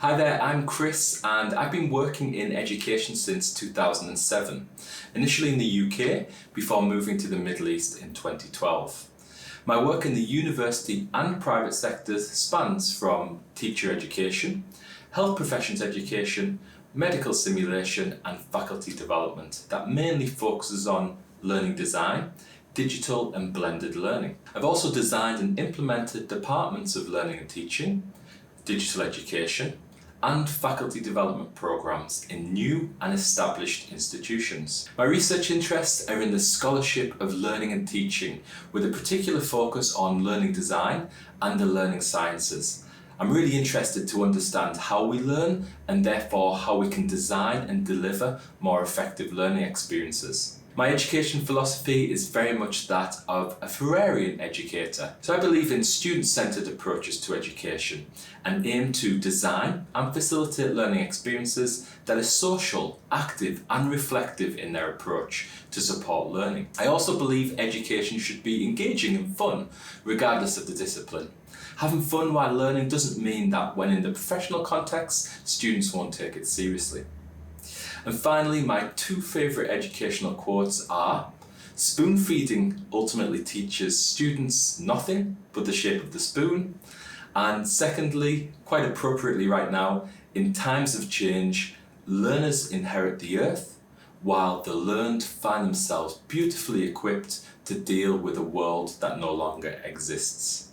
Hi there, I'm Chris and I've been working in education since 2007, initially in the UK before moving to the Middle East in 2012. My work in the university and private sectors spans from teacher education, health professions education, medical simulation and faculty development that mainly focuses on learning design, digital and blended learning. I've also designed and implemented departments of learning and teaching, digital education, and faculty development programs in new and established institutions. My research interests are in the scholarship of learning and teaching, with a particular focus on learning design and the learning sciences. I'm really interested to understand how we learn and therefore how we can design and deliver more effective learning experiences. My education philosophy is very much that of a Ferrarian educator. So I believe in student-centered approaches to education and aim to design and facilitate learning experiences that are social, active and reflective in their approach to support learning. I also believe education should be engaging and fun, regardless of the discipline. Having fun while learning doesn't mean that when in the professional context, students won't take it seriously. And finally, my two favourite educational quotes are: spoon feeding ultimately teaches students nothing but the shape of the spoon. And secondly, quite appropriately right now, in times of change, learners inherit the earth, while the learned find themselves beautifully equipped to deal with a world that no longer exists.